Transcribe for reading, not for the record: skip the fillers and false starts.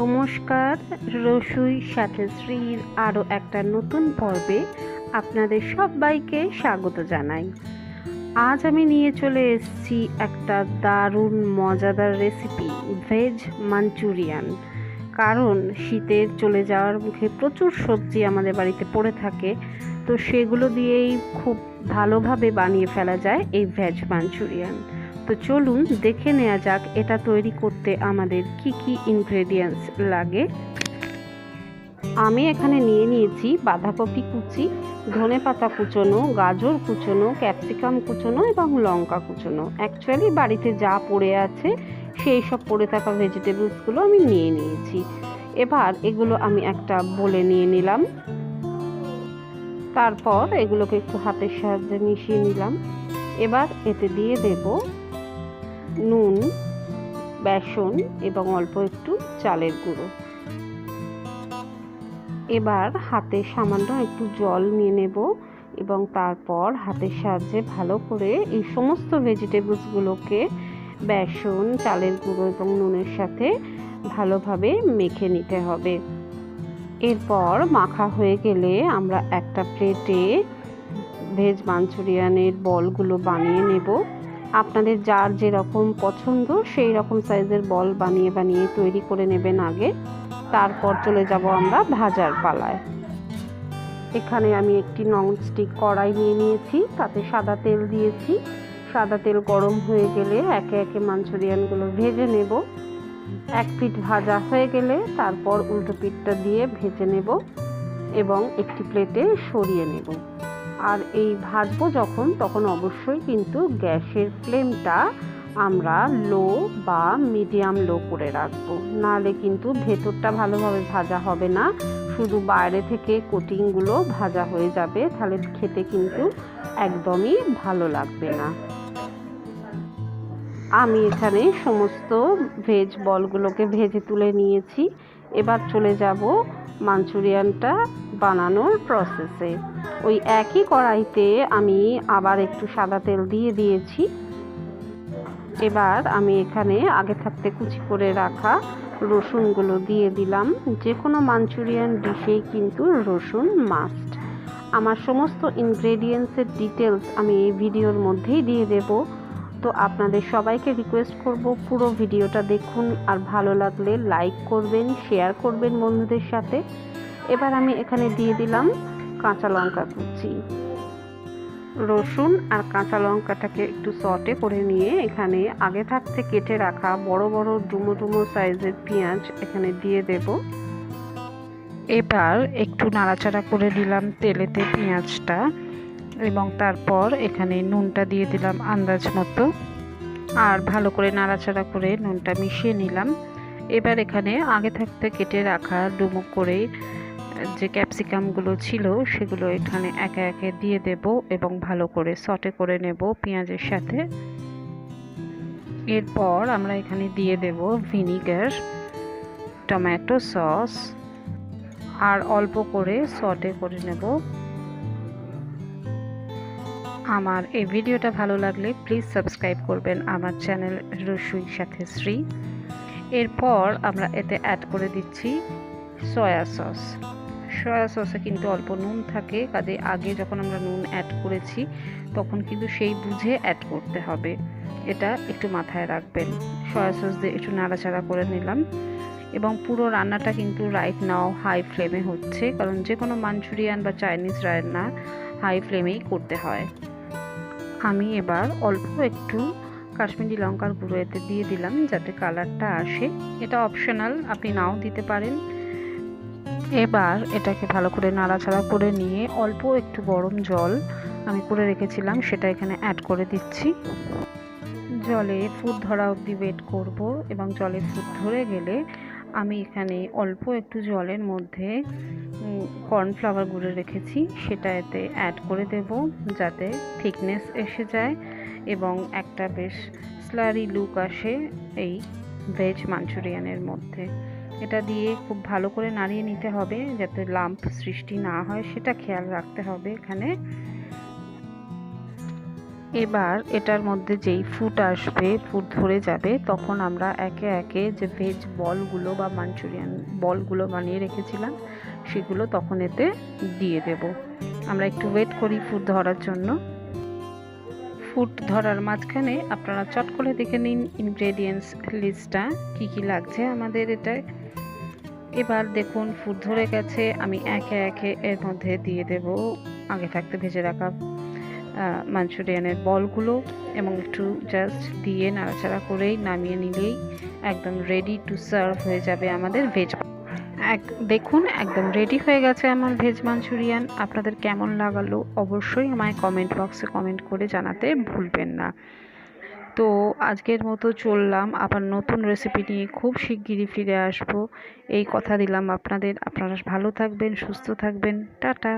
নমস্কার, রসুই সাথে শ্রীর আরও একটা নতুন পর্বে আপনাদের সবাইকে স্বাগত জানাই। আজ আমি নিয়ে চলে এসেছি একটা দারুণ মজাদার রেসিপি, ভেজ মাঞ্চুরিয়ান। কারণ শীতের চলে যাওয়ার মুখে প্রচুর সবজি আমাদের বাড়িতে পড়ে থাকে, তো সেগুলো দিয়েই খুব ভালোভাবে বানিয়ে ফেলা যায় এই ভেজ মাঞ্চুরিয়ান। তো চলুন দেখে নেওয়া যাক এটা তৈরি করতে আমাদের কি কি ইনগ্রেডিয়েন্টস লাগে। আমি এখানে নিয়ে নিয়েছি বাঁধাকপি কুচি, ধনেপাতা কুচোনো, গাজর কুচোনো, ক্যাপসিকাম কুচোনো এবং লঙ্কা কুচোনো। অ্যাকচুয়ালি বাড়িতে যা পড়ে আছে সেই সব পড়ে থাকা ভেজিটেবলসগুলো আমি নিয়ে নিয়েছি। এবার এগুলো আমি একটা বলে নিয়ে নিলাম। তারপর এগুলোকে একটু হাতের সাহায্যে মিশিয়ে নিলাম। এবার এতে দিয়ে দেব নুন, বেসন এবং অল্প একটু চালের গুঁড়ো। এবার হাতে সামান্য একটু জল নিয়ে নেব এবং তারপর হাতের সাহায্যে ভালো করে এই সমস্ত ভেজিটেবলসগুলোকে বেসন, চালের গুঁড়ো এবং নুনের সাথে ভালোভাবে মেখে নিতে হবে। এরপর মাখা হয়ে গেলে আমরা একটা প্লেটে ভেজ মাঞ্চুরিয়ানের বলগুলো বানিয়ে নেব। আপনাদের যার যেরকম পছন্দ সেই রকম সাইজের বল বানিয়ে বানিয়ে তৈরি করে নেবেন আগে। তারপর চলে যাব আমরা ভাজার পালায়। এখানে আমি একটি ননস্টিক কড়াই নিয়ে নিয়েছি, তাতে সাদা তেল দিয়েছি। সাদা তেল গরম হয়ে গেলে একে একে মাঞ্চুরিয়ানগুলো ভেজে নেব। এক পিঠ ভাজা হয়ে গেলে তারপর উল্টো পিঠটা দিয়ে ভেজে নেব এবং একটি প্লেটে সরিয়ে নেব। আর এই ভাজবো যখন, তখন অবশ্যই কিন্তু গ্যাসের ফ্লেমটা আমরা লো বা মিডিয়াম লো করে রাখবো, নাহলে কিন্তু ভেতরটা ভালোভাবে ভাজা হবে না, শুধু বাইরে থেকে কোটিংগুলো ভাজা হয়ে যাবে, তাহলে খেতে কিন্তু একদমই ভালো লাগবে না। আমি এখানে সমস্ত ভেজ বলগুলোকে ভেজে তুলে নিয়েছি। এবার চলে যাব মাঞ্চুরিয়ানটা বানানোর প্রসেসে। ওই একই কড়াইতে আমি আবার একটু সাদা তেল দিয়ে দিয়েছি। এবার আমি এখানে আগে থাকতে কুচি করে রাখা রসুনগুলো দিয়ে দিলাম। যে কোনো মাঞ্চুরিয়ান ডিশেই কিন্তু রসুন মাস্ট। আমার সমস্ত ইনগ্রেডিয়েন্টসের ডিটেলস আমি এই ভিডিওর মধ্যেই দিয়ে দেব। তো আপনাদের সবাইকে রিকোয়েস্ট করব পুরো ভিডিওটা দেখুন, আর ভালো লাগলে লাইক করবেন, শেয়ার করবেন বন্ধুদের সাথে। এবার আমি এখানে দিয়ে দিলাম কাঁচা লঙ্কা কুচি। রসুন আর কাঁচা লঙ্কাটাকে একটু সটে করে নিয়ে এখানে আগে থাকতে কেটে রাখা বড় বড় ডুমো ডুমো সাইজের পেঁয়াজ এখানে দিয়ে দেব। এবার একটু নাড়াচাড়া করে দিলাম তেলেতে পেঁয়াজটা, এবং তারপর এখানে নুনটা দিয়ে দিলাম আন্দাজ মতো, আর ভালো করে নাড়াচাড়া করে নুনটা মিশিয়ে নিলাম। এবার এখানে আগে থাকতে কেটে রাখা ডুমো করে যে ক্যাপসিকামগুলো ছিল সেগুলো এখানে একে একে দিয়ে দেব এবং ভালো করে সটে করে নেব পেঁয়াজের সাথে। এরপর আমরা এখানে দিয়ে দেব ভিনিগার, টমেটো সস, আর অল্প করে সটে করে নেব। আমার এই ভিডিওটা ভালো লাগলে প্লিজ সাবস্ক্রাইব করবেন আমার চ্যানেল রসুই সাথে শ্রী। এরপর আমরা এতে অ্যাড করে দিচ্ছি সয়া সস। সয়া সসে কিন্তু অল্প নুন থাকে, কাজে আগে যখন আমরা নুন অ্যাড করেছি তখন কিন্তু সেই বুঝে অ্যাড করতে হবে, এটা একটু মাথায় রাখবেন। সয়া সস দিয়ে একটু নাড়াচাড়া করে নিলাম এবং পুরো রান্নাটা কিন্তু রাইট নাও হাই ফ্লেমে হচ্ছে, কারণ যে কোনো মাঞ্চুরিয়ান বা চাইনিজ রান্না হাই ফ্লেমেই করতে হয়। আমি এবার অল্প একটু কাশ্মীরি লঙ্কার গুঁড়ো এতে দিয়ে দিলাম যাতে কালারটা আসে। এটা অপশনাল, আপনি নাও দিতে পারেন। এবার এটাকে ভালো করে নাড়াচাড়া করে নিয়ে অল্প একটু গরম জল আমি করে রেখেছিলাম সেটা এখানে অ্যাড করে দিচ্ছি। জলে ফুট ধরা অবধি ওয়েট করব এবং জলে ফুট ধরে গেলে আমি এখানে অল্প একটু জলের মধ্যে কর্নফ্লাওয়ার গুঁড়ো রেখেছি সেটা এতে অ্যাড করে দেব যাতে থিকনেস এসে যায় এবং একটা বেশ স্লারি লুক আসে এই ভেজ মাঞ্চুরিয়ানের মধ্যে। এটা দিয়ে খুব ভালো করে নাড়িয়ে নিতে হবে যাতে লাম্প সৃষ্টি না হয়, সেটা খেয়াল রাখতে হবে এখানে। এবার এটার মধ্যে যেই ফুট আসবে, ফুট ধরে যাবে, তখন আমরা একে একে যে ভেজ বলগুলো বা মাঞ্চুরিয়ান বলগুলো বানিয়ে রেখেছিলাম সেগুলো তখন এতে দিয়ে দেব। আমরা একটু ওয়েট করি ফুট ধরার জন্য। ফুট ধরার মাঝখানে আপনারা চট করে দেখে নিন ইনগ্রেডিয়েন্টস লিস্টটা কি কি লাগছে আমাদের এটায়। এবার দেখুন ফুট ধরে গেছে, আমি একে একে এর মধ্যে দিয়ে দেব আগে থাকতে ভেজে রাখা মাঞ্চুরিয়ানের বলগুলো, এবং একটু জাস্ট দিয়ে নাড়াচাড়া করেই নামিয়ে নিলেই একদম রেডি টু সার্ভ হয়ে যাবে আমাদের ভেজ। দেখুন একদম রেডি হয়ে গেছে আমার ভেজ মাঞ্চুরিয়ান। আপনাদের কেমন লাগালো অবশ্যই আমায় কমেন্ট বক্সে কমেন্ট করে জানাতে ভুলবেন না। তো আজকের মতো চললাম, আবার নতুন রেসিপি নিয়ে খুব শিগগিরই ফিরে আসবো, এই কথা দিলাম আপনাদের। আপনারা ভালো থাকবেন, সুস্থ থাকবেন, টাটা।